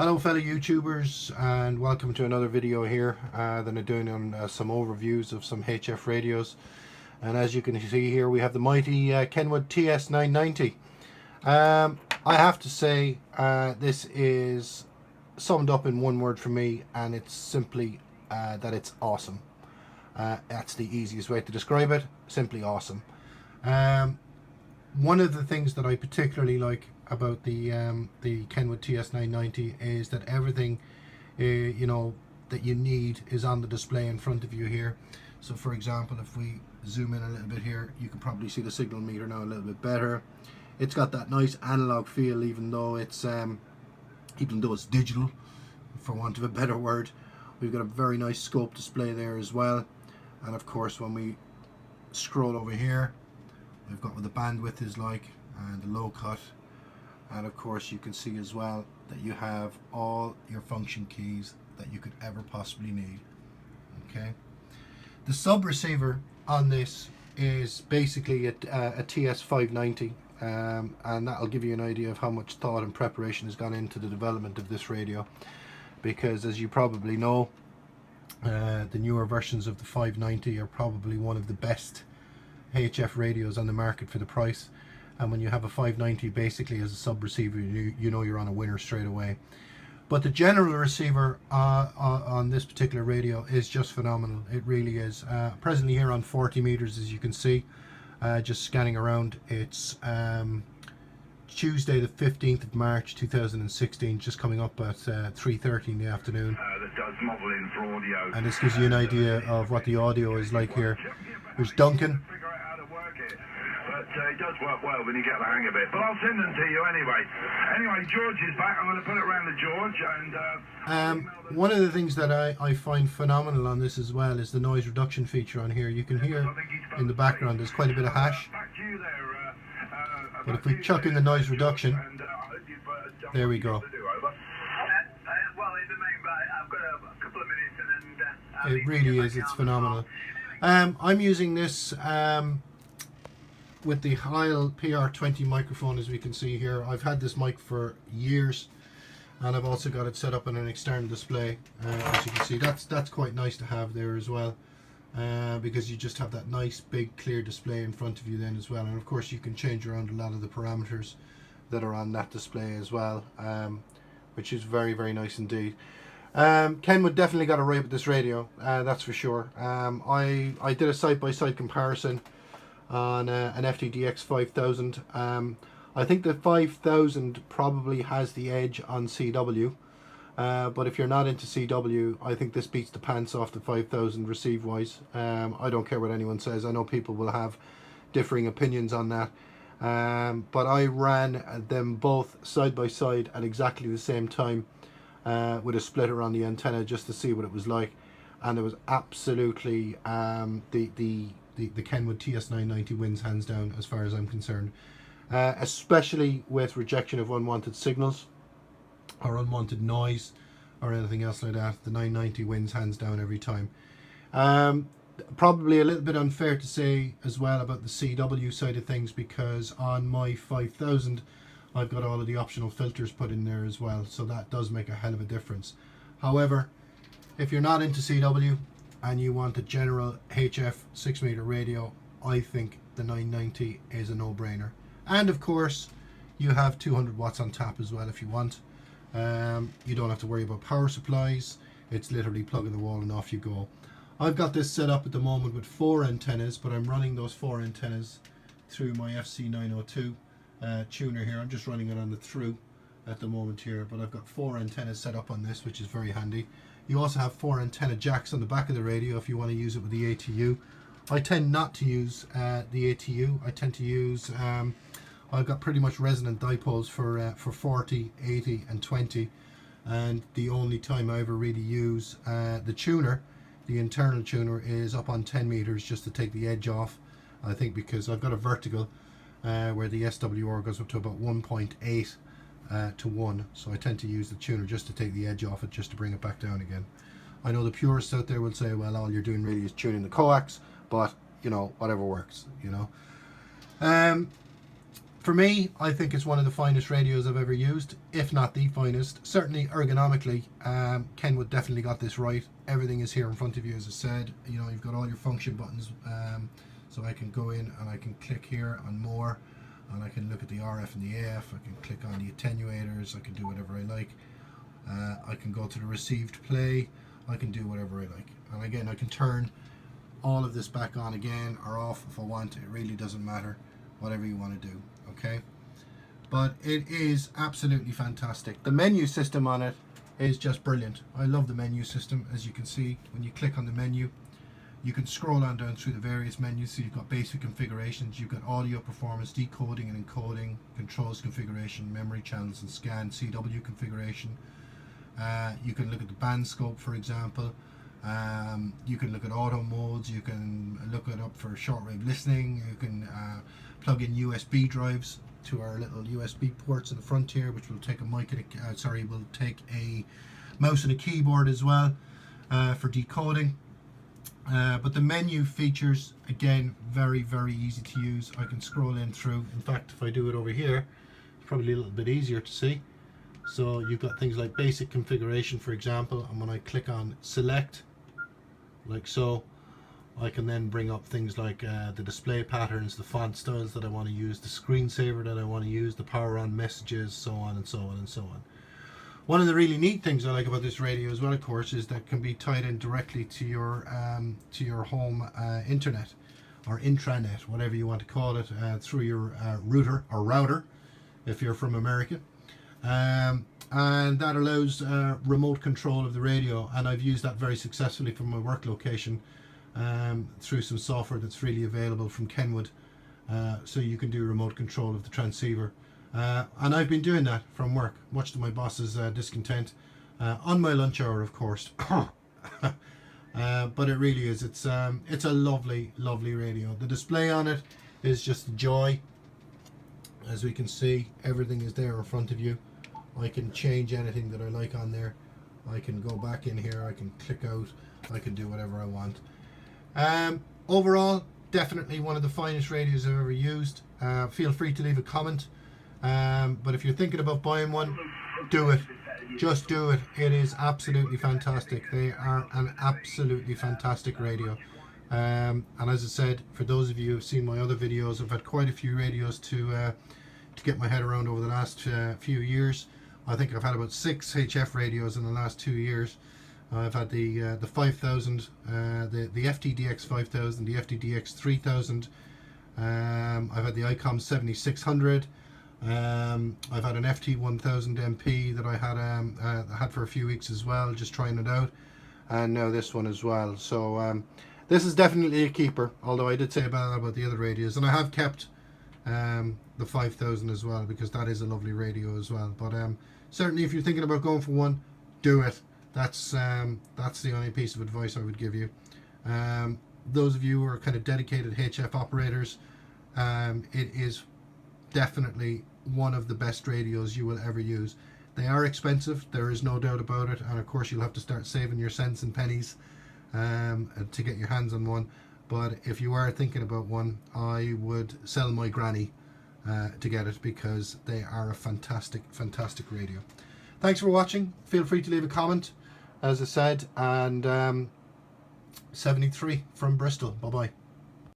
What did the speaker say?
Hello fellow YouTubers, and welcome to another video here that I'm doing on some overviews of some HF radios. And as you can see here, we have the mighty Kenwood TS990. I have to say this is summed up in one word for me, and it's simply that it's awesome. That's the easiest way to describe it, simply awesome. One of the things that I particularly like about the Kenwood TS990 is that everything that you need is on the display in front of you here. So for example, if we zoom in a little bit here, you can probably see the signal meter now a little bit better. It's got that nice analog feel, even though it's digital, for want of a better word. We've got a very nice scope display there as well, and of course when we scroll over here, we've got what the bandwidth is like and the low cut, and of course you can see as well that you have all your function keys that you could ever possibly need. Okay, the sub receiver on this is basically a TS590, and that'll give you an idea of how much thought and preparation has gone into the development of this radio, because as you probably know, the newer versions of the 590 are probably one of the best HF radios on the market for the price. And when you have a 590 basically as a sub receiver, you know you're on a winner straight away. But the general receiver on this particular radio is just phenomenal. It really is. Presently here on 40 meters, as you can see, just scanning around. It's Tuesday the 15th of March 2016, just coming up at 3:30 in the afternoon. That does modelling for audio. And this gives you an idea of what the audio is like here. There's Duncan. It does work well when you get the hang of it, but I'll send them to you anyway. Anyway, George is back. I'm going to put it around to George. And one of the things that I find phenomenal on this as well is the noise reduction feature on here. You can hear in the background there's quite a bit of hash, but if we chuck in the noise reduction, there we go. It really is, it's phenomenal. I'm using this with the Heil PR20 microphone, as we can see here. I've had this mic for years, and I've also got it set up on an external display. As you can see, that's quite nice to have there as well, because you just have that nice big clear display in front of you then as well. And of course you can change around a lot of the parameters that are on that display as well, which is very, very nice indeed. Kenwood definitely got it right with this radio, that's for sure. I did a side-by-side comparison on an FTDX 5000. I think the 5000 probably has the edge on CW, but if you're not into CW, I think this beats the pants off the 5000 receive wise. I don't care what anyone says. I know people will have differing opinions on that, but I ran them both side by side at exactly the same time, with a splitter on the antenna, just to see what it was like, and it was absolutely the Kenwood TS990 wins hands down as far as I'm concerned, especially with rejection of unwanted signals or unwanted noise or anything else like that. The 990 wins hands down every time. Probably a little bit unfair to say as well about the CW side of things, because on my 5000 I've got all of the optional filters put in there as well, so that does make a hell of a difference. However, if you're not into CW and you want a general HF 6 meter radio, I think the 990 is a no-brainer. And of course you have 200 watts on tap as well if you want. You don't have to worry about power supplies. It's literally plug in the wall and off you go. I've got this set up at the moment with 4 antennas, but I'm running those 4 antennas through my FC902 tuner here. I'm just running it on the through at the moment here, but I've got 4 antennas set up on this, which is very handy. You also have 4 antenna jacks on the back of the radio if you want to use it with the ATU. I tend not to use the ATU. I tend to use I've got pretty much resonant dipoles for 40, 80 and 20, and the only time I ever really use the tuner, the internal tuner, is up on 10 meters, just to take the edge off. I think because I've got a vertical where the SWR goes up to about 1.8 to 1, so I tend to use the tuner just to take the edge off it, just to bring it back down again. I know the purists out there will say, well, all you're doing really is tuning the coax, but you know, whatever works, you know. For me, I think it's one of the finest radios I've ever used, if not the finest. Certainly ergonomically, Kenwood definitely got this right. Everything is here in front of you, as I said. You know, you've got all your function buttons, so I can go in and I can click here on more, and I can look at the RF and the AF. I can click on the attenuators. I can do whatever I like. I can go to the received play. I can do whatever I like. And again, I can turn all of this back on again or off if I want. It really doesn't matter, whatever you want to do. Okay, but it is absolutely fantastic. The menu system on it is just brilliant. I love the menu system. As you can see, when you click on the menu, you can scroll on down through the various menus. So you've got basic configurations, you've got audio performance, decoding and encoding, controls configuration, memory channels and scan, CW configuration. You can look at the band scope, for example. You can look at auto modes. You can look it up for shortwave listening. You can plug in USB drives to our little USB ports in the front here, which will take a mic and will take a mouse and a keyboard as well for decoding. But the menu features, again, very, very easy to use. I can scroll in through. In fact, if I do it over here, it's probably a little bit easier to see. So you've got things like basic configuration, for example, and when I click on select, like so, I can then bring up things like the display patterns, the font styles that I want to use, the screensaver that I want to use, the power on messages, so on and so on and so on. One of the really neat things I like about this radio as well, of course, is that it can be tied in directly to your home internet or intranet, whatever you want to call it, through your router or router if you're from America. And that allows remote control of the radio, and I've used that very successfully from my work location through some software that's really available from Kenwood, so you can do remote control of the transceiver, and I've been doing that from work, much to my boss's discontent, on my lunch hour, of course. But it really is, it's a lovely radio. The display on it is just a joy. As we can see, everything is there in front of you. I can change anything that I like on there. I can go back in here, I can click out, I can do whatever I want. Overall, definitely one of the finest radios I've ever used. Feel free to leave a comment, but if you're thinking about buying one, do it. Just do it. It is absolutely fantastic. They are an absolutely fantastic radio. And as I said, for those of you who've seen my other videos, I've had quite a few radios to get my head around over the last few years. I think I've had about 6 HF radios in the last 2 years. I've had the 5000, the FTDX 5000, the FTDX 3000. I've had the ICOM 7600. I've had an FT 1000 MP that I had for a few weeks as well, just trying it out, and now this one as well. So this is definitely a keeper, although I did say about the other radios, and I have kept the 5000 as well, because that is a lovely radio as well. But certainly if you're thinking about going for one, do it. That's the only piece of advice I would give you. Those of you who are kind of dedicated HF operators, it is definitely one of the best radios you will ever use. They are expensive, there is no doubt about it, and of course you'll have to start saving your cents and pennies to get your hands on one. But if you are thinking about one, I would sell my granny to get it, because they are a fantastic radio. Thanks for watching. Feel free to leave a comment, as I said, and 73 from Bristol. Bye bye.